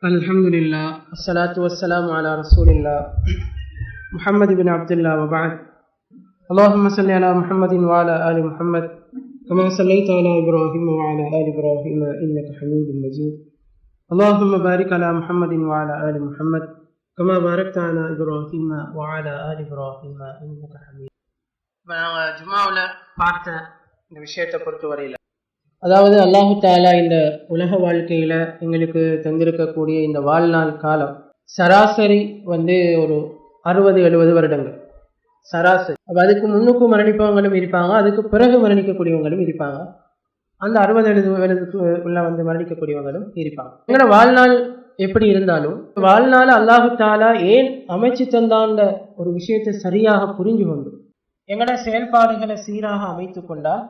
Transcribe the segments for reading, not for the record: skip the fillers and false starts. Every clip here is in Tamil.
Alhamdulillah, assalatu wassalamu ala rasulillah, Muhammad ibn Abdullah wa ba'd. Allahumma salli ala Muhammadin wa ala ali Muhammad, kama sallaita ala Ibrahim wa ala ali Ibrahim innaka Hamidun Majid. Allahumma barik ala Muhammadin wa ala ali Muhammad, kama barakta ala Ibrahim wa ala ali Ibrahim innaka Hamidun. நாங்கள் ஜும்மாவில் பார்த்த இந்த விஷயத்தை பொறுத்தவரையில், அதாவது அல்லாஹு தாலா இந்த உலக வாழ்க்கையில் எங்களுக்கு தந்திருக்கக்கூடிய இந்த வாழ்நாள் காலம் சராசரி ஒரு 60-70 வருடங்கள் சராசரி. அப்போ அதுக்கு முன்னுக்கு மரணிப்பவங்களும் இருப்பாங்க, அதுக்கு பிறகு மரணிக்கக்கூடியவங்களும் இருப்பாங்க, அந்த 60-70 மரணிக்கக்கூடியவங்களும் இருப்பாங்க. எங்களோட வாழ்நாள் எப்படி இருந்தாலும் வாழ்நாள் அல்லாஹு தாலா ஏன் அமைச்சு தந்தாண்ட ஒரு விஷயத்தை சரியாக புரிஞ்சு கொண்டு எங்களோட செயல்பாடுகளை சீராக அமைத்து கொண்டால்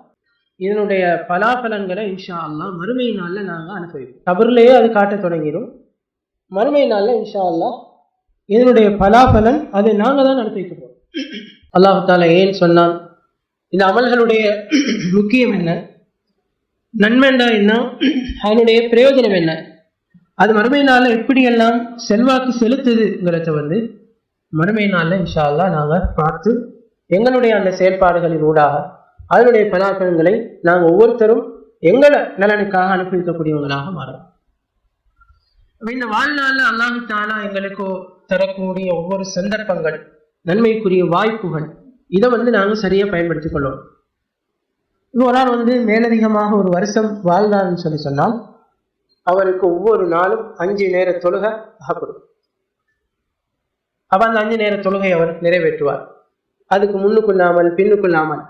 இதனுடைய பலாபலன்களை இன்ஷா அல்லாஹ் மறுமை நாளில் நாங்கள் அனுபவிப்போம். கபர்லேயே அது காட்ட தொடங்கிடும். மறுமை நாளில் இன்ஷா அல்லாஹ் இதனுடைய பலாபலன் அதை நாங்கள் தான் அனுபவிக்க போகிறோம். அல்லாஹு தாலா ஏன் சொன்னான், இந்த அமல்களுடைய முக்கியம் என்ன, நன்மைண்டா என்ன, அதனுடைய பிரயோஜனம் என்ன, அது மறுமை நாளில் எப்படியெல்லாம் செல்வாக்கு செலுத்துதுங்கிறத மறுமை நாளில் இன்ஷா அல்லாஹ் நாங்கள் பார்த்து எங்களுடைய அந்த செயல்பாடுகளின் ஊடாக அதனுடைய பலாபலன்களை நாங்கள் ஒவ்வொருத்தரும் எங்களை நலனுக்காக அனுபவிக்கக்கூடியவங்களாக மாறும். இந்த வாழ்நாளில் அல்லாஹு தாலா எங்களுக்கு தரக்கூடிய ஒவ்வொரு சந்தர்ப்பங்கள், நன்மைக்குரிய வாய்ப்புகள், இதை நாங்கள் சரியாக பயன்படுத்திக் கொள்ளணும். இப்போ ஒரு ஆள் மேலதிகமாக ஒரு வருஷம் வாழ்ந்தார்னு சொன்னால் அவருக்கு ஒவ்வொரு நாளும் 5 நேர தொழுகை ஆகப்படும். அப்போ அந்த 5 நேர தொழுகை அவர் நிறைவேற்றுவார். அதுக்கு முன்னுக்குள்ளாமல் பின்னுக்குள்ளாமல்.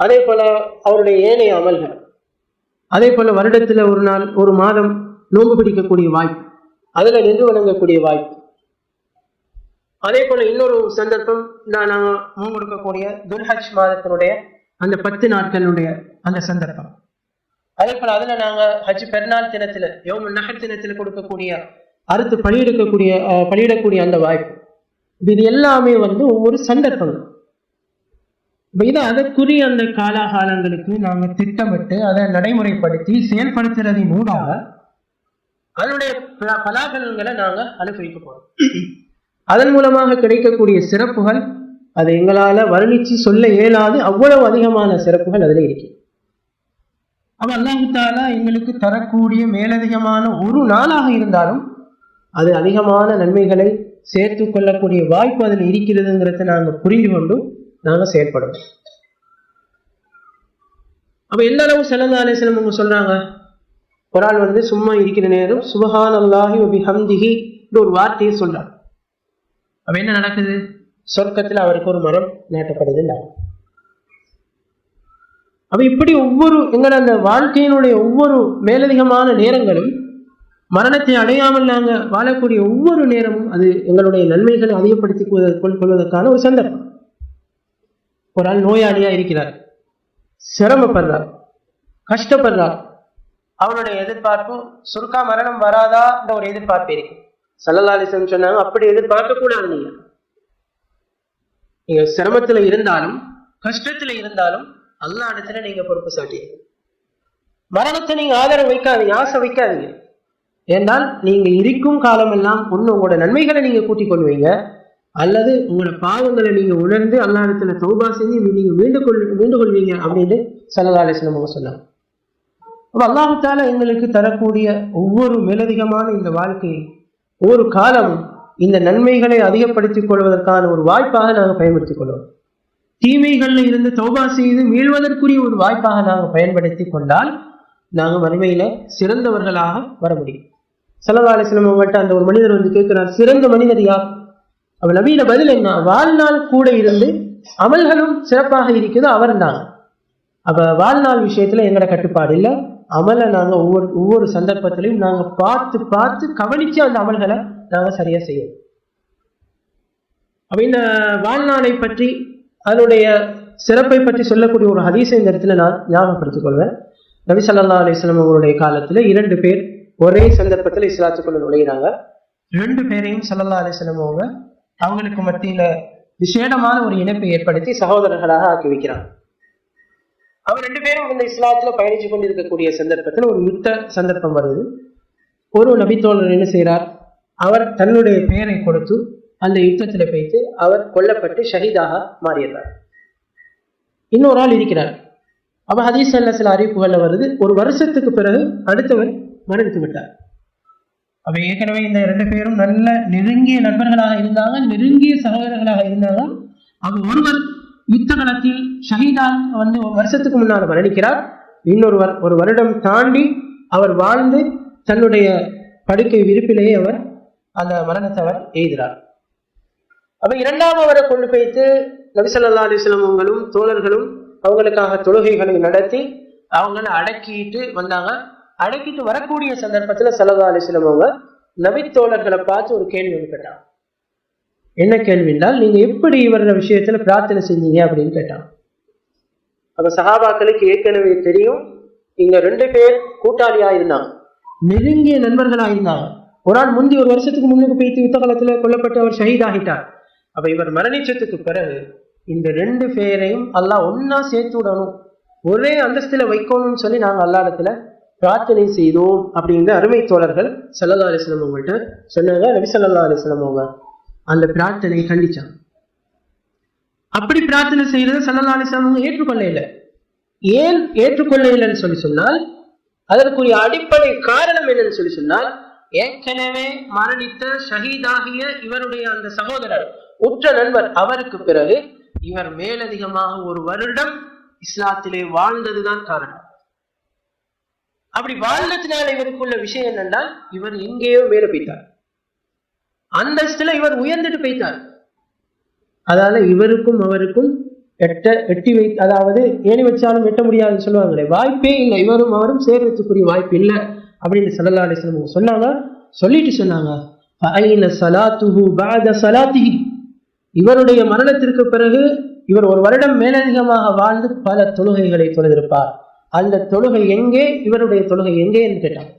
அதே போல அவருடைய ஏனைய அமல்கள், அதே போல வருடத்தில் ஒரு நாள் ஒரு மாதம் நோன்பு பிடிக்கக்கூடிய வாய்ப்பு, அதில் நின்று வணங்கக்கூடிய வாய்ப்பு. அதே போல இன்னொரு சந்தர்ப்பம் நாங்கள் முன்கொடுக்கக்கூடிய துல்ஹஜ் மாதத்தினுடைய அந்த 10 நாட்களுடைய அந்த சந்தர்ப்பம். அதே போல அதுல நாங்கள் ஹஜ் பெருநாள் தினத்துல யௌமுன் நஹர் தினத்துல கொடுக்கக்கூடிய அறுத்து பலியிடக்கூடிய அந்த வாய்ப்பு. இது எல்லாமே ஒவ்வொரு சந்தர்ப்பங்கள். இது அதற்குரிய அந்த காலாகாலங்களுக்கு நாங்கள் திட்டமிட்டு அதை நடைமுறைப்படுத்தி செயல்படுத்துறதின் மூலமாக அதனுடைய பலாபலன்களை நாங்கள் அனுபவிக்க போறோம். அதன் மூலமாக கிடைக்கக்கூடிய சிறப்புகள் அதை எங்களால வர்ணிச்சு சொல்ல இயலாது, அவ்வளவு அதிகமான சிறப்புகள் அதில் இருக்கு. அப்ப அல்லாஹு தஆலா எங்களுக்கு தரக்கூடிய மேலதிகமான ஒரு நாளாக இருந்தாலும் அது அதிகமான நன்மைகளை சேர்த்து கொள்ளக்கூடிய வாய்ப்பு அதில் இருக்கிறதுங்கிறத நாங்கள் புரிந்து கொண்டு நாங்கள் செயல்படுவோம். அப்ப எந்த அளவு ஸல்லல்லாஹு அலைஹி வஸல்லம் அவங்க சொல்றாங்க, ஒரு ஆள் சும்மா இருக்கிற நேரம் சுப்ஹானல்லாஹி வ பிஹம்திஹி ஒரு வார்த்தையை சொல்றார். அப்ப என்ன நடக்குது, சொர்க்கத்தில் அவருக்கு ஒரு மரம் நாட்டப்படுது. அப்ப இப்படி எங்களை அந்த வாழ்க்கையினுடைய ஒவ்வொரு மேலதிகமான நேரங்களும், மரணத்தை அடையாமல் நாங்கள் வாழக்கூடிய ஒவ்வொரு நேரமும் அது எங்களுடைய நன்மைகளை அதிகப்படுத்திக் கொள்வதற்கான ஒரு சந்தர்ப்பம். ஒரு ஆள் நோயாளியா இருக்கிறார், சிரமப்படுறார், கஷ்டப்படுறார், அவனுடைய எதிர்பார்ப்பு சுருக்கா மரணம் வராதா என்ற ஒரு எதிர்பார்ப்பு இருக்கு. ஸல்லல்லாஹு அலைஹி வஸல்லம் சொன்னாங்க, அப்படி எதிர்பார்க்க கூடாது. நீங்க சிரமத்துல இருந்தாலும் கஷ்டத்துல இருந்தாலும் அல்லாஹ் இடத்துல நீங்க பொறுப்பு சாட்டிங்க. மரணத்தை நீங்க ஆதரவு வைக்காதீங்க, ஆசை வைக்காதீங்க. ஏன்னால் நீங்க இருக்கும் காலமெல்லாம் உங்களோட நன்மைகளை நீங்க கூட்டிக் கொள்வீங்க, அல்லது உங்களோட பாவங்களை நீங்க உணர்ந்து அல்லாஹ் இடத்துல தௌபா செஞ்சு நீங்க மீண்டு கொள்வீங்க அப்படின்னு ஸல்லல்லாஹு அலைஹி வஸல்லம் அவங்க சொன்னாங்க. அப்ப அல்லாஹ் தஆலா எங்களுக்கு தரக்கூடிய ஒவ்வொரு மேலதிகமான இந்த வாழ்க்கையை ஒவ்வொரு காலமும் இந்த நன்மைகளை அதிகப்படுத்திக் கொள்வதற்கான ஒரு வாய்ப்பாக நாங்கள் பயன்படுத்திக் கொள்வோம். தீமைகள்ல இருந்து தௌபா செய்து மீள்வதற்குரிய ஒரு வாய்ப்பாக நாங்கள் பயன்படுத்தி கொண்டால் நாங்கள் மறுமையில சிறந்தவர்களாக வர முடியும். ஸல்லல்லாஹு அலைஹி வஸல்லம் அவங்கள்ட்ட அந்த ஒரு மனிதர் கேட்கிறார், சிறந்த மனிதர் யார்? அவ நபியோட பதில் என்ன, வாழ்நாள் கூட இருந்து அமல்களும் சிறப்பாக இருக்குது அவர் தான். அப்ப வாழ்நாள் விஷயத்துல எங்களோட கட்டுப்பாடு இல்லை, அமலை நாங்க ஒவ்வொரு சந்தர்ப்பத்திலையும் நாங்க பார்த்து கவனிச்சு அந்த அமல்களை நாங்க சரியா செய்வோம். அப்ப இந்த வாழ்நாளை பற்றி அதனுடைய சிறப்பை பற்றி சொல்லக்கூடிய ஒரு ஹதீஸை இந்த இடத்துல நான் ஞாபகப்படுத்திக் கொள்வேன். நபி ஸல்லல்லாஹு அலைஹி வஸல்லம் அவருடைய காலத்துல 2 பேர் ஒரே சந்தர்ப்பத்தில் இஸ்லாத்துக்குள்ள நுழைகிறாங்க. 2 பேரையும் ஸல்லல்லாஹு அலைஹி வஸல்லம் அவங்களுக்கு மத்தியில விசேடமான ஒரு இணைப்பை ஏற்படுத்தி சகோதரர்களாக ஆக்கி வைக்கிறாங்க. அவர் 2 பேரும் இந்த இஸ்லாத்துல பயணிச்சு கொண்டிருக்கக்கூடிய சந்தர்ப்பத்தில் ஒரு யுத்த சந்தர்ப்பம் வருது. ஒரு நபித்தோழர் என்ன செய்கிறார், அவர் தன்னுடைய பெயரை கொடுத்து அந்த யுத்தத்தில் வைத்து அவர் கொல்லப்பட்டு ஷஹீதாக மாறியிருந்தார். இன்னொரு ஆள் இருக்கிறார். அப்ப ஹதீஸ் சில அறிவிப்புகள்ல வருது, ஒரு வருஷத்துக்கு பிறகு அடுத்தவர் மரணித்து விட்டார். அப்ப ஏற்கனவே இந்த 2 பேரும் நல்ல நெருங்கிய நண்பர்களாக இருந்தாங்க, நெருங்கிய சகோதரர்களாக இருந்தாங்க. அப்ப ஒருவர் யுத்த களத்தில் ஷஹீதாக ஒரு வருஷத்துக்கு முன்னால் மரணிக்கிறார். இன்னொருவர் ஒரு வருடம் தாண்டி அவர் வாழ்ந்து தன்னுடைய படுக்கை விரிப்பிலேயே அவர் அந்த மரணத்தை அவர் எய்கிறார். அப்ப 2ஆம் அவரை கொண்டு போய்த்து நபி ஸல்லல்லாஹு அலைஹி வஸல்லம் அவங்களும் தோழர்களும் அவங்களுக்காக தொழுகைகளை நடத்தி அவங்கள அடக்கிட்டு வந்தாங்க. அடக்கிட்டு வரக்கூடிய சந்தர்ப்பத்துல ஸல்லல்லாஹு அலைஹி வஸல்லம் அவங்க நபி தோழர்களை பார்த்து ஒரு கேள்வி கேட்டாங்க. என்ன கேள்வி என்றால், நீங்க எப்படி இவர விஷயத்துல பிரார்த்தனை செஞ்சீங்க அப்படின்னு கேட்டாங்க. அப்ப சஹாபாக்களுக்கு ஏற்கனவே தெரியும், இங்க 2 பேர் கூட்டாளியா இருந்தாங்க, நெருங்கிய நண்பர்களா இருந்தாங்க. ஒரு ஆள் முந்தி ஒரு வருஷத்துக்கு முன்னுக்கு போய்த்து யுத்த காலத்துல கொல்லப்பட்டு அவர் ஷஹீத் ஆகிட்டார். அப்ப இவர் மரணிச்சதுக்கு பிறகு இந்த 2 பேரையும் அல்லாஹ் ஒன்னா சேர்த்து விடணும், ஒரே அந்தஸ்துல வைக்கணும்னு சொல்லி நாங்க அல்லாஹ்விடத்துல பிரார்த்தனை செய்தோம் அப்படிங்கிற அருமை தோழர்கள் ஸல்லல்லாஹு அலைஹி வஸல்லம் அவங்கள்ட்ட சொன்னாங்க. நபி ஸல்லல்லாஹு அலைஹி வஸல்லம் அவங்க அந்த பிரார்த்தனையை கண்டிச்சாங்க. அப்படி பிரார்த்தனை செய்யறது ஸல்லல்லாஹு அலைஹி வஸல்லம் அவங்க ஏற்றுக்கொள்ள இல்லை. ஏன் ஏற்றுக்கொள்ள இல்லைன்னு சொல்லி சொன்னால், அதற்குரிய அடிப்படை காரணம் என்னன்னு சொல்லி சொன்னால், ஏற்கனவே மரணித்த ஷஹீதாகிய இவருடைய அந்த சகோதரர் உற்ற நண்பர் அவருக்கு பிறகு இவர் மேலதிகமாக ஒரு வருடம் இஸ்லாத்திலே வாழ்ந்ததுதான் காரணம். அப்படி வாழ்ந்ததுனால இவருக்குள்ள விஷயம் என்னென்றால், இவர் எங்கேயோ மேல போய்த்தார், அந்தஸ்துல இவர் உயர்ந்துட்டு போய்த்தார். அதனால இவருக்கும் அவருக்கும் எட்டி வை, அதாவது ஏணி வச்சாலும் வெட்ட முடியாதுன்னு சொல்லுவாங்களே, வாய்ப்பே இல்லை, இவரும் அவரும் சேர்வதற்குரிய வாய்ப்பு இல்லை அப்படின்னு ஸல்லல்லாஹு அலைஹி வஸல்லம் சொன்னாங்க. சொல்லிட்டு சொன்னாங்க, ஃபஅய்ன ஸலாத்துஹு பஅத ஸலாத்திஹி, இவருடைய மரணத்திற்கு பிறகு இவர் ஒரு வருடம் மேலதிகமாக வாழ்ந்து பல தொழுகைகளை தொழுதிருப்பார், அந்த தொழுகை எங்கே, இவருடைய தொழுகை எங்கே என்று கேட்டாங்க.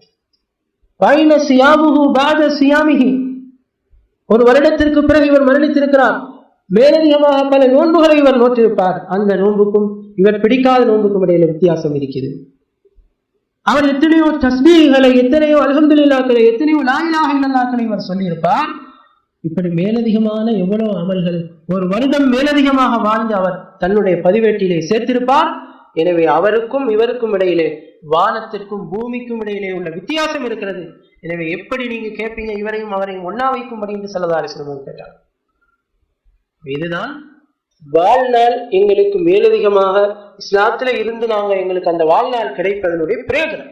ஃபஅய்ன ஸியாமுஹு பஅத ஸியாமிஹி, ஒரு வருடத்திற்கு பிறகு இவர் மரணித்திருக்கிறார், மேலதிகமாக பல நோன்புகளை இவர் நோற்றிருப்பார், அந்த நோன்புக்கும் இவர் பிடிக்காத நோன்புக்கும் இடையில வித்தியாசம் இருக்கிறது. அவர் எத்தனையோ தஸ்பீஹ்களை, எத்தனையோ அல்ஹம்துலில்லாஹ்களை, எத்தனையோ லா இலாஹ இல்லல்லாஹ்களை இவர் சொல்லியிருப்பார். இப்படி மேலதிகமான எவ்வளவு அமல்கள் ஒரு வருடம் மேலதிகமாக வாழ்ந்து அவர் தன்னுடைய பதிவேட்டிலே சேர்த்திருப்பார். எனவே அவருக்கும் இவருக்கும் இடையிலே, வானத்திற்கும் பூமிக்கும் இடையிலே உள்ள வித்தியாசம் இருக்கிறது. எனவே எப்படி நீங்க கேட்பீங்க இவரையும் அவரையும் ஒன்னா வைக்கும்படி என்று ஸல்லல்லாஹு அலைஹி வஸல்லம் கேட்டார். இதுதான் வாழ்நாள் எங்களுக்கு மேலதிகமாக இஸ்லாத்துல இருந்து எங்களுக்கு அந்த வாழ்நாள் கிடைப்பதனுடைய பிரயோஜனம்.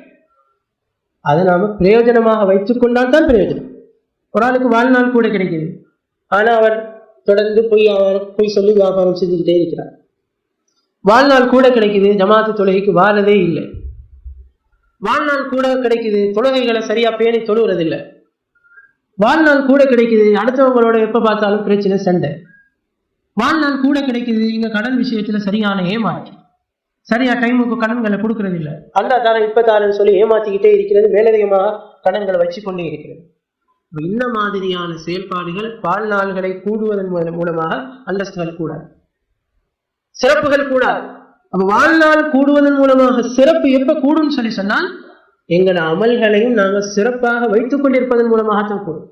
அதை நாம பிரயோஜனமாக வைத்துக் கொண்டால் தான் பிரயோஜனம். ஒரு ஆளுக்கு வாழ்நாள் கூட கிடைக்குது, ஆனா அவர் தொடர்ந்து பொய் சொல்லி வியாபாரம் செஞ்சுக்கிட்டே இருக்கிறார். வாழ்நாள் கூட கிடைக்குது, ஜமாத்து தொழுகைக்கு வாரதே இல்லை. வாழ்நாள் கூட கிடைக்குது, தொழுகைகளை சரியா பேணி தொழுகிறதில்லை. வாழ்நாள் கூட கிடைக்குது, அடுத்தவங்களோட எப்ப பார்த்தாலும் பிரச்சனை, சண்டை. வாழ்நாள் கூட கிடைக்குது, இங்க கடன் விஷயத்துல சரியான ஏமாற்றி, சரியா டைமுக்கு கடன்களை கொடுக்கறது இல்லை, அந்த தாரம் இப்ப தாரன்னு சொல்லி ஏமாத்திக்கிட்டே இருக்கிறது, மேலதிகமாக கடன்களை வச்சு கொண்டே இருக்கிறது. இந்த மாதிரியான செயல்பாடுகள் வாழ்நாள்களை கூடுவதன் மூலமாக அந்தஸ்துகள் கூடாது, சிறப்புகள் கூடாது. அப்ப வாழ்நாள் கூடுவதன் மூலமாக சிறப்பு எப்ப கூடும் சொல்லி சொன்னால், எங்களோட அமல்களையும் நாங்கள் சிறப்பாக வைத்துக் கொண்டிருப்பதன் மூலமாகத்தான் கூடும்.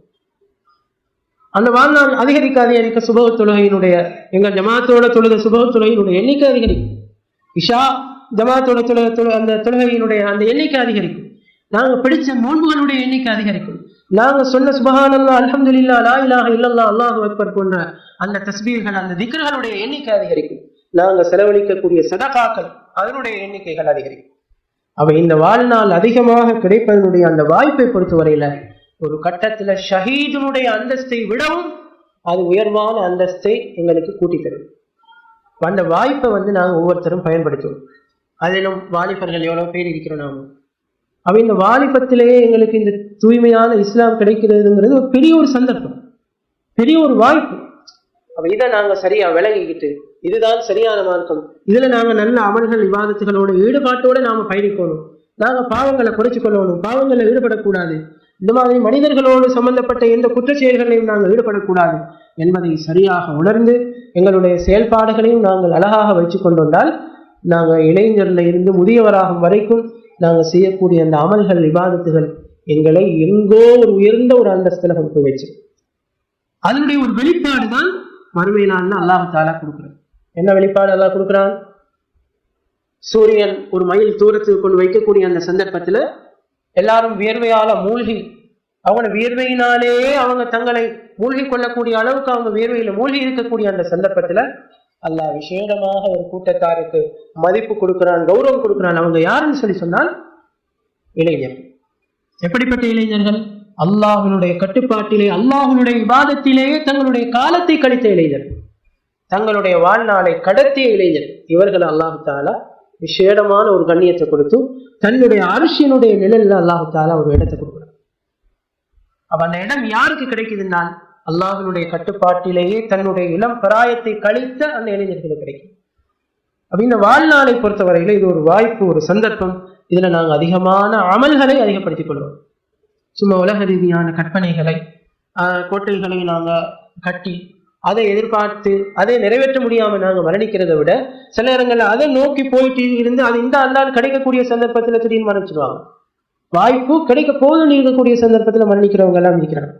அந்த வாழ்நாள் அதிகரிக்க சுபஹ தொழுகையினுடைய, எங்கள் ஜமாத்தோட தொழுகை சுபஹ தொழுகையினுடைய எண்ணிக்கை அதிகரிக்கும். இஷா ஜமாத்தோட அந்த தொழுகையினுடைய அந்த எண்ணிக்கை அதிகரிக்கும். நாங்க பிடிச்ச நோன்புகளுடைய எண்ணிக்கை அதிகரிக்கும். நாங்க சொன்ன சுப்ஹானல்லாஹ், அல்ஹம்துலில்லாஹ், லா இலாஹ இல்லல்லாஹ், அல்லாஹு அக்பர் போன்ற அந்த தஸ்பீஹ்கள், அந்த திக்ர்களுடைய எண்ணிக்கை அதிகரிக்கும். நாங்க செலவழிக்கக்கூடிய சதகாக்கள் அதனுடைய எண்ணிக்கைகள் அதிகரிக்கும். அப்ப இந்த வாழ்நாள் அதிகமாக கிடைப்பதனுடைய அந்த வாய்ப்பை பொறுத்தவரையில ஒரு கட்டத்துல ஷஹீதுனுடைய அந்தஸ்தை விடவும் அது உயர்வான அந்தஸ்தை எங்களுக்கு கூட்டி தரும். அந்த வாய்ப்பை நாங்க ஒவ்வொருத்தரும் பயன்படுத்துவோம். அதிலும் வாலிபர்கள் எவ்வளவு பேர் இருக்கிறோம் நாம. அப்ப இந்த வாலிபத்திலேயே எங்களுக்கு இந்த தூய்மையான இஸ்லாம் கிடைக்கிறதுங்கிறது ஒரு பெரிய ஒரு சந்தர்ப்பம், பெரிய ஒரு வாய்ப்பு. அப்ப இதை நாங்க சரியா விளங்கிக்கிட்டு, இதுதான் சரியான மார்க்கம், இதுல நாங்க நல்ல அமல்கள் விவாதத்துகளோட ஈடுபாட்டோட நாம பயணிக்கணும். நாங்க பாவங்களை குறைச்சு கொள்ளணும், பாவங்களை ஈடுபடக்கூடாது, இந்த மாதிரி மனிதர்களோடு சம்பந்தப்பட்ட எந்த குற்ற செயல்களையும் நாங்கள் ஈடுபடக்கூடாது என்பதை சரியாக உணர்ந்து எங்களுடைய செயல்பாடுகளையும் நாங்கள் அழகாக வச்சு கொண்டு வந்தால், நாங்கள் இளைஞர்ல இருந்து முதியவராகும் வரைக்கும் நாங்கள் செய்யக்கூடிய அந்த அமல்கள் விவாதத்துகள் எங்களை எங்கோ ஒரு உயர்ந்த ஒரு அந்தஸ்துல கொண்டு போய் வச்சு. அதனுடைய ஒரு வெளிப்பாடு தான் மறுமை நாள்னு அல்லாஹ் தஆலா கொடுக்குறான். என்ன வெளிப்பாடு அல்லாஹ் கொடுக்குறான்? சூரியன் ஒரு மைல் தூரத்துக்கு கொண்டு வைக்கக்கூடிய அந்த சந்தர்ப்பத்துல எல்லாரும் வியர்வையால மூழ்கி, அவங்க வியர்வையினாலே அவங்க தங்களை மூழ்கி கொள்ளக்கூடிய அளவுக்கு அவங்க வியர்வையில மூழ்கி இருக்கக்கூடிய அந்த சந்தர்ப்பத்துல அல்லாஹ் விசேடமாக ஒரு கூட்டத்தாருக்கு மதிப்பு கொடுக்கிறான், கௌரவம் கொடுக்கிறான். அவங்க யாருன்னு சொல்லி சொன்னால் இளைஞர். எப்படிப்பட்ட இளைஞர்கள்? அல்லாஹ்வினுடைய கட்டுப்பாட்டிலே, அல்லாஹ்வினுடைய இபாதத்திலேயே தங்களுடைய காலத்தை கழித்த இளைஞர், தங்களுடைய வாழ்நாளை கடத்திய இளைஞர். இவர்கள் அல்லாஹ் தஆலா விசேடமான ஒரு கண்ணியத்தை கொடுத்து தன்னுடைய அரிசியினுடைய நிழல்ல அல்லாஹ் தஆலா ஒரு இடத்தை கொடுக்கிறார். அப்ப அந்த இடம் யாருக்கு கிடைக்குதுன்னா அல்லாஹ்வினுடைய கட்டுப்பாட்டிலேயே தன்னுடைய இளம் பிராயத்தை கழித்த அந்த இளைஞர்களுக்கு கிடைக்கும். அப்ப இந்த வாழ்நாளை பொறுத்தவரையில இது ஒரு வாய்ப்பு, ஒரு சந்தர்ப்பம். இதுல நாங்கள் அதிகமான அமல்களை அதிகப்படுத்திக் கொள்வோம். சும்மா உலக ரீதியான கற்பனைகளை, கோட்டைகளை நாங்கள் கட்டி அதை எதிர்பார்த்து அதை நிறைவேற்ற முடியாம நாங்கள் மரணிக்கிறத விட சில நேரங்கள்ல அதை நோக்கி போயிட்டு இருந்து அது இந்த அல்லால் கிடைக்கக்கூடிய சந்தர்ப்பத்துல திடீர்னு மரணிச்சிருவாங்க. வாய்ப்பு கிடைக்க போதும் இருக்கக்கூடிய சந்தர்ப்பத்துல மரணிக்கிறவங்க எல்லாம் இருக்கிறாங்க.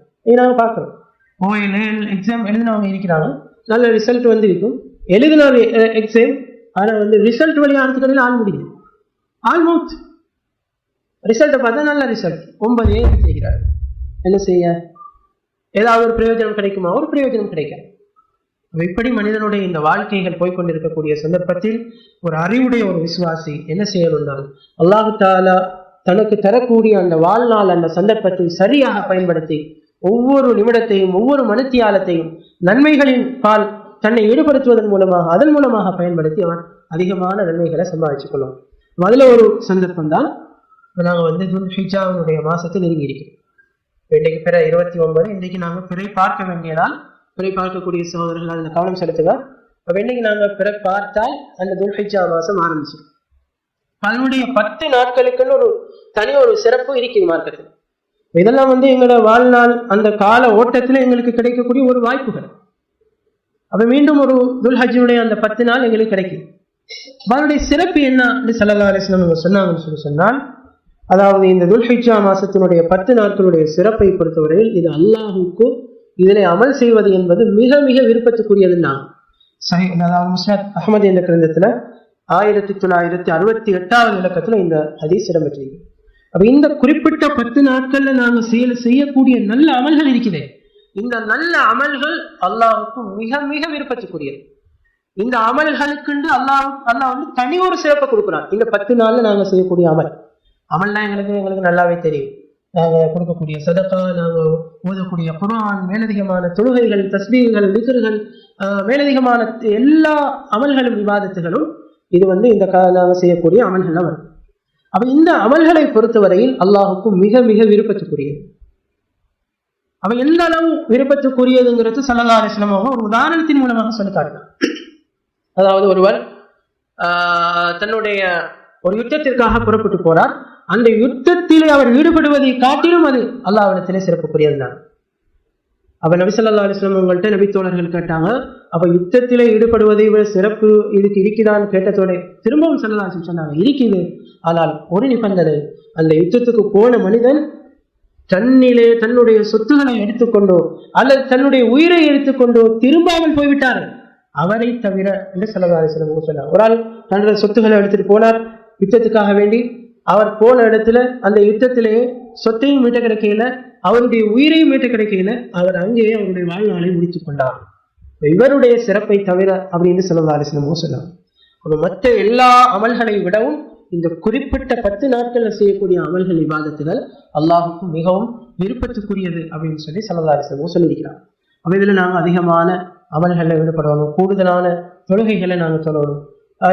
நாங்க பார்க்கிறோம். OLL எக்ஸாம் எழுதினவங்க இருக்கிறாங்க, நல்ல ரிசல்ட் வந்து இருக்கும். எழுதின எக்ஸாம் ஆனா ரிசல்ட் வழியாகிறதுக்கு ஆள் முடியுது, ஆல்மோஸ்ட் ரிசல்ட்டை பார்த்தா நல்ல ரிசல்ட் 9 செய்கிறார். என்ன செய்ய? ஏதாவது ஒரு பிரயோஜனம் கிடைக்குமா? ஒரு பிரயோஜனம் கிடைக்காது. இப்படி மனிதனுடைய இந்த வாழ்க்கைகள் போய்கொண்டிருக்கக்கூடிய சந்தர்ப்பத்தில் ஒரு அறிவுடைய ஒரு விசுவாசி என்ன செய்யணும்னால் அல்லாஹ் தஆலா தனக்கு தரக்கூடிய அந்த வாழ்நாள் அந்த சந்தர்ப்பத்தை சரியாக பயன்படுத்தி ஒவ்வொரு நிமிடத்தையும் ஒவ்வொரு மணித்தியாலத்தையும் நன்மைகளின் பால் தன்னை ஈடுபடுத்துவதன் மூலமாக அதன் மூலமாக பயன்படுத்தி அவன் அதிகமான நன்மைகளை சம்பாதிச்சுக் கொள்ளும். அதுல ஒரு சந்தர்ப்பம் தான் நாங்கள் துல்ஹிஜ்ஜாவுடைய மாசத்தை நெருங்கி இருக்கிறோம். இன்றைக்கு பிற 29. இன்றைக்கு நாங்கள் பிறை பார்க்க வேண்டியதால் பிறை பார்க்கக்கூடிய சகோதரர்கள் அதில் கவனம் செலுத்துங்க. அப்ப இன்னைக்கு நாங்கள் பிற பார்த்தால் அந்த துல்ஹிஜ்ஜா மாசம் ஆரம்பிச்சு அதனுடைய 10 நாட்களுக்குன்னு ஒரு தனி ஒரு சிறப்பு இருக்குது மார்க்கத்தில். இதெல்லாம் எங்களோட வாழ்நாள் அந்த கால ஓட்டத்தில் எங்களுக்கு கிடைக்கக்கூடிய ஒரு வாய்ப்புகள். அப்ப மீண்டும் ஒரு துல்ஹஜ்ஜுடைய அந்த 10 நாள் எங்களுக்கு கிடைக்கும். அதனுடைய சிறப்பு என்ன ஸல்லல்லாஹு அலைஹி வஸல்லம் சொன்னாங்கன்னு சொல்லி சொன்னால், அதாவது இந்த துல்ஹிஜ்ஜா மாசத்தினுடைய 10 நாட்களுடைய சிறப்பை பொறுத்தவரையில் இது அல்லாஹுக்கு இதனை அமல் செய்வது என்பது மிக மிக விருப்பத்துக்குரியதுன்னா அதாவது முஸ்னத் அஹ்மத் என்ற கிரந்தத்துல 1968 இலக்கத்துல இந்த ஹதீஸ் இடம்பெற்றிருக்கு. அப்ப இந்த குறிப்பிட்ட 10 நாட்கள்ல நாங்க செய்யக்கூடிய நல்ல அமல்கள் இருக்கிறது. இந்த நல்ல அமல்கள் அல்லாஹுக்கு மிக மிக விருப்பத்துக்குரியது. இந்த அமல்களுக்கு அல்லாஹ் தனி ஒரு சிறப்பை கொடுக்குறான். இந்த 10 நாள்ல நாங்க செய்யக்கூடிய அமல்லாம் எங்களுக்கு நல்லாவே தெரியும். நாங்க கொடுக்கக்கூடிய சதகா, நாங்க ஓதக்கூடிய குர்ஆன், மேலதிகமான தொழுகைகள், தஸ்பீஹ்கள், திக்ர்கள், மேலதிகமான எல்லா அமல்களும் இபாதத்துகளும் இது இந்த நாங்க செய்யக்கூடிய அமல்கள் வரும். அப்ப இந்த அமல்களை பொறுத்தவரையில் அல்லாஹுக்கு மிக மிக விருப்பத்துக்குரியது. அப்ப எந்த அளவு விருப்பத்துக்குரியதுங்கிறது ஸல்லல்லாஹு அலைஹி வஸல்லம் ஒரு உதாரணத்தின் மூலமாக சொல்லி காட்டினார். அதாவது ஒருவர் தன்னுடைய ஒரு யுத்தத்திற்காக புறப்பட்டு போறார். அந்த யுத்தத்திலே அவர் ஈடுபடுவதை காட்டிலும் அது அல்லாஹ்விடத்திலே சிறப்புக்குரியதுதான். அப்ப நபி ஸல்லல்லாஹு அலைஹி வஸல்லம் உங்கள்கிட்ட நபி தோழர்கள் கேட்டாங்க, அப்ப யுத்தத்திலே ஈடுபடுவதை விட சிறப்பு இதுக்கு இருக்குதான்னு கேட்டதோட திரும்பவும் ஸல்லல்லாஹு அலைஹி வஸல்லம் சொன்னாங்க, இருக்குது. ஆனால் ஒரு நிபந்தனை, அந்த யுத்தத்துக்கு போன மனிதன் தன்னுடைய சொத்துக்களை எடுத்துக்கொண்டோ அல்லது தன்னுடைய உயிரை எடுத்துக்கொண்டோ திரும்பாமல் போய்விட்டார், அவரை தவிர என்று ஸல்லல்லாஹு அலைஹி வஸல்லம் சொன்னார். ஒரு ஆள் தன்னுடைய சொத்துக்களை எடுத்துட்டு போனார் யுத்தத்துக்காக வேண்டி. அவர் போன இடத்துல அந்த யுத்தத்திலேயே சொத்தையும் மீட்ட கிடைக்கையில, அவருடைய உயிரையும் மீட்ட கிடைக்கையில அவர் அங்கேயே அவருடைய வாழ்நாளை முடித்துக் கொண்டார். இவருடைய சிறப்பை தவிர அப்படின்னு ஸல்லல்லாஹு அலைஹி வஸல்லம் சொன்னார். மற்ற எல்லா அமல்களை விடவும் இந்த குறிப்பிட்ட 10 நாட்கள்ல செய்யக்கூடிய அமல்கள் இபாதத்துகள் அல்லாஹுக்கு மிகவும் விருப்பத்துக்குரியது அப்படின்னு சொல்லி ஸல்லல்லாஹு அலைஹி வஸல்லம் சொல்லியிருக்கிறார். அப்ப இதுல நாங்க அதிகமான அமல்களை ஈடுபடணும், கூடுதலான தொழுகைகளை நாங்கள் சொல்லணும்,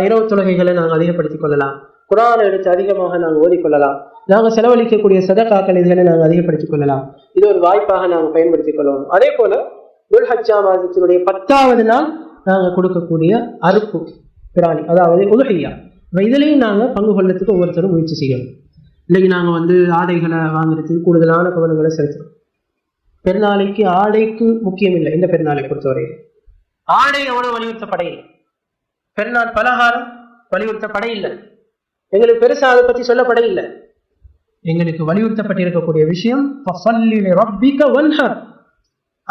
இரவு தொழுகைகளை நாங்கள் அதிகப்படுத்திக் கொள்ளலாம், குர்ஆனை எடுத்து அதிகமாக நாங்கள் ஓதிக்கொள்ளலாம், நாங்கள் செலவழிக்கக்கூடிய சதகாக்கள் இதுகளை நாங்கள் அதிகப்படுத்திக் கொள்ளலாம். இது ஒரு வாய்ப்பாக நாங்கள் பயன்படுத்திக் கொள்ளணும். அதே போல துல்ஹஜ்ஜா மாதத்தினுடைய 10வது நாள் நாங்கள் கொடுக்கக்கூடிய அறுப்பு பிராணி, அதாவது உதுஹிய்யா, இதுலையும் நாங்கள் பங்கு கொள்ளத்துக்கு ஒவ்வொருத்தரும் முயற்சி செய்யணும். இன்னைக்கு நாங்கள் ஆடைகளை வாங்குறதுக்கு கூடுதலான கவனங்களை செலுத்தணும். பெருநாளைக்கு ஆடைக்கு முக்கியம் இல்லை. இந்த பெருநாளை பொறுத்தவரையில் ஆடை எவ்வளவு வலியுறுத்தப்பட இல்லை, பெருநாள் பலகாரம் வலியுறுத்தப்பட இல்லை, எங்களுக்கு பெருசா அதை பத்தி சொல்லப்பட இல்லை. எங்களுக்கு வலியுறுத்தப்பட்டிருக்கக்கூடிய விஷயம்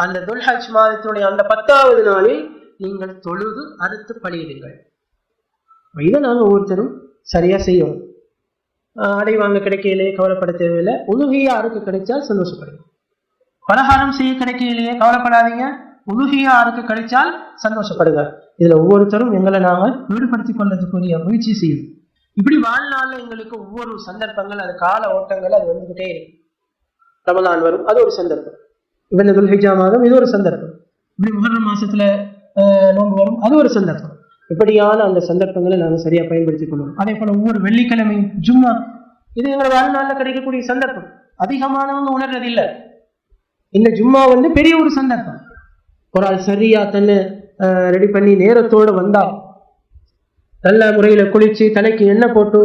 அந்த துல்ஹஜ் மாதத்தினுடைய அந்த 10வது நாளில் நீங்கள் தொழுது அறுத்து பலியிடுங்கள். இதை நாங்கள் ஒவ்வொருத்தரும் சரியா செய்யணும். அடை வாங்க கிடைக்கையிலேயே கவலைப்பட தேவையில்லை. உலுஹியா அறுக்க கிடைச்சால் சந்தோஷப்படுங்க. பலகாரம் செய்ய கிடைக்கையிலேயே கவலைப்படாதீங்க. உலுஹியா அறுக்க கிடைச்சால் சந்தோஷப்படுங்க. இதுல ஒவ்வொருத்தரும் எங்களை நாங்கள் ஈடுபடுத்திக் கொள்றதுக்குரிய முயற்சி செய்யும். இப்படி வாழ்நாள்ல எங்களுக்கு ஒவ்வொரு சந்தர்ப்பங்கள், அது கால ஓட்டங்கள் அது வந்துகிட்டே இருக்கு. ரமலான் வரும், அது ஒரு சந்தர்ப்பம். இவன் துல்ஹிஜா மாதம், இது ஒரு சந்தர்ப்பம். இப்படி முஹர்ரம் மாசத்துல நோன்பு வரும், அது ஒரு சந்தர்ப்பம். இப்படியான அந்த சந்தர்ப்பங்களை நாங்கள் சரியா பயன்படுத்திக் கொள்வோம். அதே போல ஒவ்வொரு வெள்ளிக்கிழமை ஜும்மா, இது எங்களை வாழ்நாள்ல கிடைக்கக்கூடிய சந்தர்ப்பம். அதிகமானவங்க உணர்றது இல்லை. இந்த ஜும்மா பெரிய ஒரு சந்தர்ப்பம். ஒரு ஆள் சரியா தன்னை ரெடி பண்ணி நேரத்தோடு வந்தா, நல்ல முறையில குளிச்சு தலைக்கு எண்ணெய் போட்டு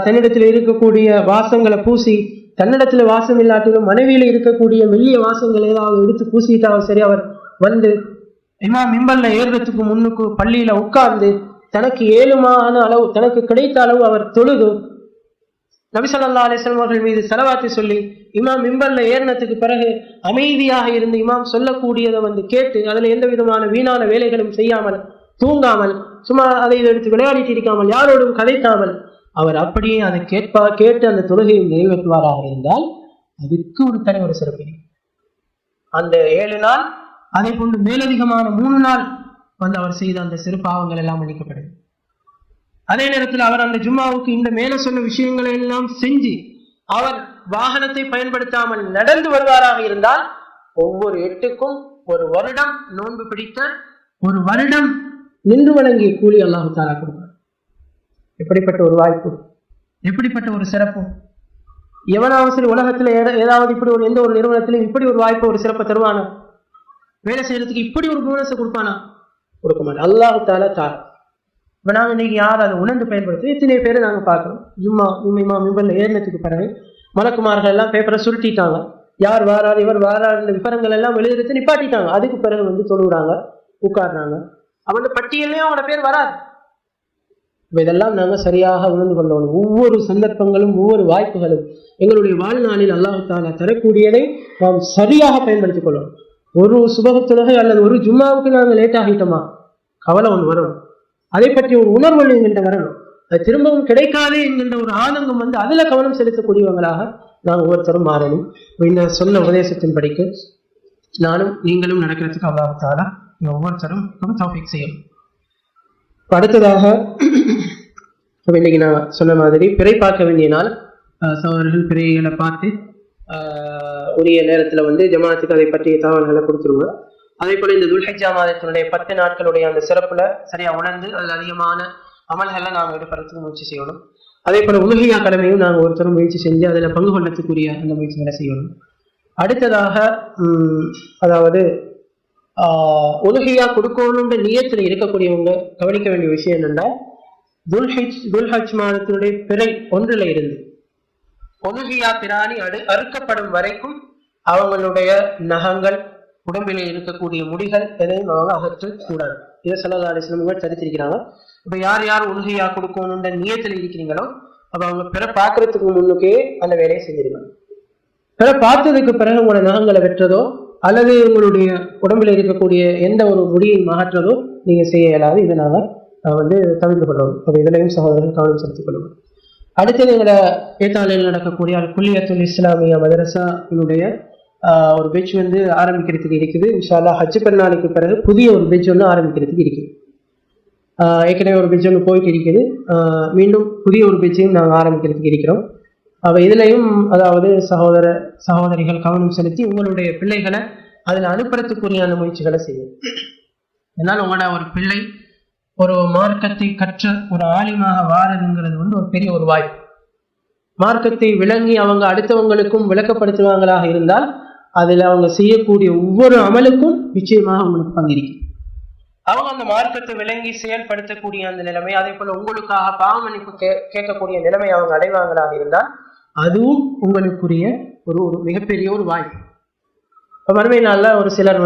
தன்னிடத்துல இருக்கக்கூடிய வாசங்களை பூசி, தன்னிடத்துல வாசம் இல்லாட்டிலும் மனைவியில இருக்கக்கூடிய மெல்லிய வாசங்கள் ஏதாவது எடுத்து பூசிட்டாலும் சரி, அவர் வந்து இமாம் மிம்பர்ல ஏறுறதுக்கு முன்னுக்கு பள்ளியில உட்கார்ந்து தனக்கு ஏழுமான அளவு, தனக்கு கிடைத்த அளவு அவர் தொழுது நபி ஸல்லல்லாஹு அலைஹி வஸல்லம் அவர்கள் மீது ஸலவாத்து சொல்லி இமாம் மிம்பர்ல ஏறினத்துக்கு பிறகு அமைதியாக இருந்து இமாம் சொல்லக்கூடியதை கேட்டு, அதுல எந்த விதமான வீணான வேலைகளும் செய்யாமல், தூங்காமல், சும்மா அதை எடுத்து விளையாடிட்டு இருக்காமல், யாரோடும் கதைக்காமல் அவர் அப்படியே அதை கேட்டு அந்த தொழுகையை நிறைவேற்றுவாராக இருந்தால் அதுக்கு ஒரு தனி ஒரு சிறப்பு. அந்த 7 நாள், அதே போன்று மேலதிகமான 3 நாள் அவர் செய்த அந்த சிறு பாவங்கள் எல்லாம் மன்னிக்கப்படும். அதே நேரத்தில் அவர் அந்த ஜும்மாவுக்கு இந்த மேல சொன்ன விஷயங்களை எல்லாம் செஞ்சு அவர் வாகனத்தை பயன்படுத்தாமல் நடந்து வருவாராக இருந்தால் ஒவ்வொரு 8க்கும் ஒரு வருடம் நோன்பு பிடித்த, ஒரு வருடம் நின்று வணங்கிய கூலி அல்லாஹ் தஆலா கொடுப்பார். எப்படிப்பட்ட ஒரு வாய்ப்பு, எப்படிப்பட்ட ஒரு சிறப்பு! எவனாவது சரி உலகத்துல ஏதாவது இப்படி எந்த ஒரு நிறுவனத்திலும் இப்படி ஒரு வாய்ப்பு, ஒரு சிறப்பை தருவானா? வேலை செய்யறதுக்கு இப்படி ஒரு போனஸை கொடுப்பானா? கொடுக்க மாட்டேன். அல்லாஹ் தஆலா தாரா. இப்ப நாங்க இன்னைக்கு யார் அதை உணர்ந்து பயன்படுத்தி இத்தனை பேரை நாங்க பார்க்கிறோம். ஜும்மா மிம்பர்ல ஏறினத்துக்கு பிறகு மலக்குமார்கள் எல்லாம் பேப்பரை சுருட்டிட்டாங்க. யார் வாராரு, இவர் வாராரு, இந்த விவரங்கள் எல்லாம் எழுதுறது நிப்பாட்டிட்டாங்க. அதுக்கு பிறகு தொழுகிறாங்க, உட்கார்றாங்க. அவன் பட்டியலையும் அவனோட பேர் வராது. இதெல்லாம் நாங்க சரியாக உணர்ந்து கொள்ளணும். ஒவ்வொரு சந்தர்ப்பங்களும், ஒவ்வொரு வாய்ப்புகளும் எங்களுடைய வாழ்நாளில் அல்லாஹ் தஆலா தரக்கூடியதை நாம் சரியாக பயன்படுத்திக் கொள்ளணும். ஒரு சுபகத்துலகை அல்லது ஒரு ஜும்மாவுக்கு நாங்கள் லேட் ஆகிட்டோமா, கவலை ஒன்று வரும். அதை பற்றி ஒரு உணர்வு என்கின்ற வரணும். அது திரும்பவும் கிடைக்காதே என்கின்ற ஒரு ஆனந்தம் அதுல கவனம் செலுத்தக்கூடியவங்களாக நாங்கள் ஒவ்வொருத்தரும் மாறணும். இந்த சொன்ன உபதேசத்தின் படிக்க நானும் நீங்களும் நடக்கிறதுக்கு அல்லாஹ் தஆலா ஒவ்வொருத்தரும் தௌஃபீக் செய்யணும். அடுத்ததாக இன்னைக்கு நான் சொன்ன மாதிரி பிறை பார்க்க வேண்டிய நாள். சகோதரர்கள் பிறைகளை பார்த்து உரிய நேரத்துல ஜமாத்துக்கு அதை பற்றிய தகவல்களை கொடுத்துருங்க. அதே போல இந்த துல்ஹிஜ்ஜா மாதத்தினுடைய 10 நாட்களுடைய அந்த சிறப்புல சரியா உணர்ந்து அதில் அதிகமான அமல்களை நாங்கள் ஈடுபடுறதுக்கு முயற்சி செய்யணும். அதே போல உலுஹியா கடமையும் நாங்கள் ஒருத்தரும் முயற்சி செஞ்சு அதுல பங்கு கொள்ளத்துக்குரிய அந்த முயற்சிகளை செய்யணும். அடுத்ததாக அதாவது உலுஹியா கொடுக்கணுன்ற நியத்துல இருக்கக்கூடியவங்க கவனிக்க வேண்டிய விஷயம் என்னன்னா, துல்ஹஜ் மாதத்தினுடைய பிறை 1ல இருந்து உலுஹியா பிராணி அறுக்கப்படும் வரைக்கும் அவங்களுடைய நகங்கள், உடம்பிலே இருக்கக்கூடிய முடிகள் எதையும் அவங்க அகற்ற கூடாது. இதை ஸல்லல்லாஹு அலைஹி வஸல்லம் தடுத்திருக்கிறாங்க. இப்ப யார் யார் உலுஹியா கொடுக்கணுன்ற நியத்துல இருக்கிறீங்களோ அப்ப அவங்க பிற பார்க்கறதுக்கு முன்னுக்கே அந்த வேலையை செஞ்சிருக்காங்க. பிற பார்த்ததுக்கு பிறகு உங்களோட நகங்களை வெட்டுறதோ அல்லது உங்களுடைய உடம்புல இருக்கக்கூடிய எந்த ஒரு முடியை மாற்றதோ நீங்க செய்ய இயலாது. இதை நாங்க தவிர்த்து கொள்ளணும். அப்ப இதுலையும் சகோதரர்கள் கவனம் செலுத்திக் கொள்ளணும். அடுத்தது எங்களை ஏத்தாலையில் நடக்கக்கூடிய குல்லியத்துல் இஸ்லாமியா மதரசாவினுடைய ஒரு பெட்ச் ஆரம்பிக்கிறதுக்கு இருக்குது. இன்ஷா அல்லாஹ் ஹஜ் பெருநாளுக்கு பிறகு புதிய ஒரு பெட்ச் ஆரம்பிக்கிறதுக்கு இருக்குது. ஏற்கனவே ஒரு பெட்ச் போயிட்டு இருக்குது. மீண்டும் புதிய ஒரு பெட்சையும் நாங்கள் ஆரம்பிக்கிறதுக்கு இருக்கிறோம். அப்ப இதுலையும் அதாவது சகோதரிகள் கவனம் செலுத்தி உங்களுடைய பிள்ளைகளை அதுல அனுப்புறதுக்குரிய அந்த முயற்சிகளை செய்யும். என்னால் உங்களோட ஒரு பிள்ளை ஒரு மார்க்கத்தை கற்ற ஒரு ஆலிமாக வாரதுங்கிறது ஒரு பெரிய ஒரு வாய்ப்பு. மார்க்கத்தை விளங்கி அவங்க அடுத்தவங்களுக்கும் விளக்கப்படுத்துவாங்களாக இருந்தால் அதுல அவங்க செய்யக்கூடிய ஒவ்வொரு அமலுக்கும் நிச்சயமாக அவங்களுக்கு பங்கிருக்கு. அவங்க அந்த மார்க்கத்தை விளங்கி செயல்படுத்தக்கூடிய அந்த நிலைமை, அதே போல உங்களுக்காக பாவ மன்னிப்பு கேட்கக்கூடிய நிலைமை அவங்க அடைவாங்களாக இருந்தால் அதுவும் உங்களுக்குரிய ஒரு மிகப்பெரிய ஒரு வாய்ப்பு. இப்போ மறுமை நாள்ல ஒரு சிலர்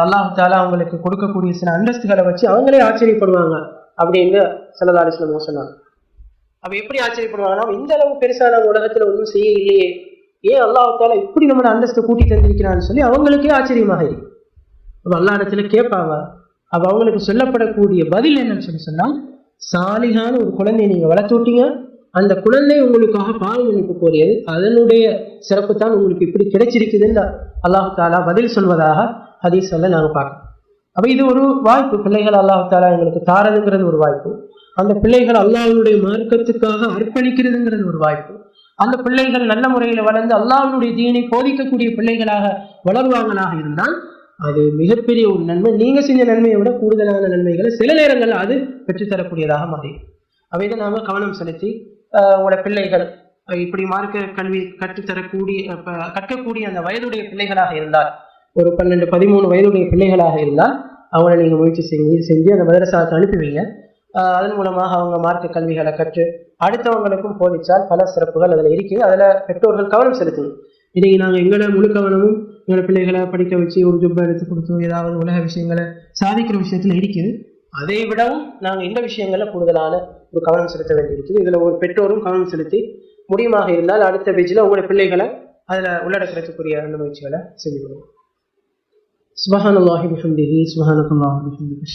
அல்லாஹ் தஆலா அவங்களுக்கு கொடுக்கக்கூடிய சில அந்தஸ்துகளை வச்சு அவங்களே ஆச்சரியப்படுவாங்க அப்படின்னு ஸல்லல்லாஹு அலைஹி வஸல்லம் சொன்னாங்க. அப்ப எப்படி ஆச்சரியப்படுவாங்கன்னா, இந்த அளவு பெருசா நம்ம உலகத்துல ஒன்றும் செய்ய இல்லையே, ஏன் அல்லாஹ் தாலா இப்படி நம்மளோட அந்தஸ்து கூட்டி தந்திருக்கிறான்னு சொல்லி அவங்களுக்கே ஆச்சரியமாக இருக்கு. அப்ப அல்லாஹ் இடத்துல கேட்பாங்க. அப்ப அவங்களுக்கு சொல்லப்படக்கூடிய பதில் என்னன்னு சொன்னா, சாலிகான ஒரு குழந்தையை நீங்க வளர்த்து விட்டீங்க, அந்த குழந்தை உங்களுக்காக பாவ மன்னிப்பு கோரியது, அதனுடைய சிறப்பு தான் உங்களுக்கு இப்படி கிடைச்சிருக்குதுன்னு அல்லாஹ் தாலா பதில் சொல்வதாக ஹதீஸ்ல நாங்க பார்க்கணும். அப்ப இது ஒரு வாய்ப்பு, பிள்ளைகள் அல்லாஹ் தாலா எங்களுக்கு தாரதுங்கிறது ஒரு வாய்ப்பு, அந்த பிள்ளைகள் அல்லாஹ்வுடைய மார்க்கத்துக்காக அர்ப்பணிக்கிறதுங்கிறது ஒரு வாய்ப்பு, அந்த பிள்ளைகள் நல்ல முறையில வளர்ந்து அல்லாஹ்வுடைய தீனை போதிக்கக்கூடிய பிள்ளைகளாக வளருவாங்களாக இருந்தால் அது மிகப்பெரிய ஒரு நன்மை. நீங்க செஞ்ச நன்மையை விட கூடுதலான நன்மைகளை சில நேரங்கள் அது பெற்றுத்தரக்கூடியதாக மாறி. அவைதை நாம கவனம் செலுத்தி உங்களோட பிள்ளைகள் இப்படி மார்க்க கல்வி கற்கக்கூடிய அந்த வயதுடைய பிள்ளைகளாக இருந்தால், ஒரு 12-13 வயதுடைய பிள்ளைகளாக இருந்தால் அவங்களை நீங்க முயற்சி செஞ்சு அந்த மதரசாவுக்கு அனுப்பி வைங்க. அதன் மூலமாக அவங்க மார்க்க கல்விகளை கற்று அடுத்தவங்களுக்கும் போதிச்சால் பல சிறப்புகள் அதில் இருக்குது. அதில் பெற்றோர்கள் கவனம் செலுத்தணும். இன்னைக்கு நாங்கள் எங்களை முழு கவனமும் எங்களை பிள்ளைகளை படிக்க வச்சு ஒரு ஜொப்பை எடுத்து கொடுத்தோம், ஏதாவது உலக விஷயங்களை சாதிக்கிற விஷயத்துல இருக்குது. அதை விடவும் நாங்கள் இந்த விஷயங்கள்ல கூடுதலான ஒரு கவனம் செலுத்த வேண்டியிருக்குது. இதுல ஒரு பெற்றோரும் கவனம் செலுத்தி முடியுமாக இருந்தால் அடுத்த பேஜில் உங்களோட பிள்ளைகளை அதுல உள்ளடக்கிறதுக்குரிய அந்த முயற்சிகளை செஞ்சு கொடுங்க. சுப்ஹானல்லாஹி வபிஹம்திஹி சுப்ஹானக்கல்லாஹு வபிஹம்திஹி.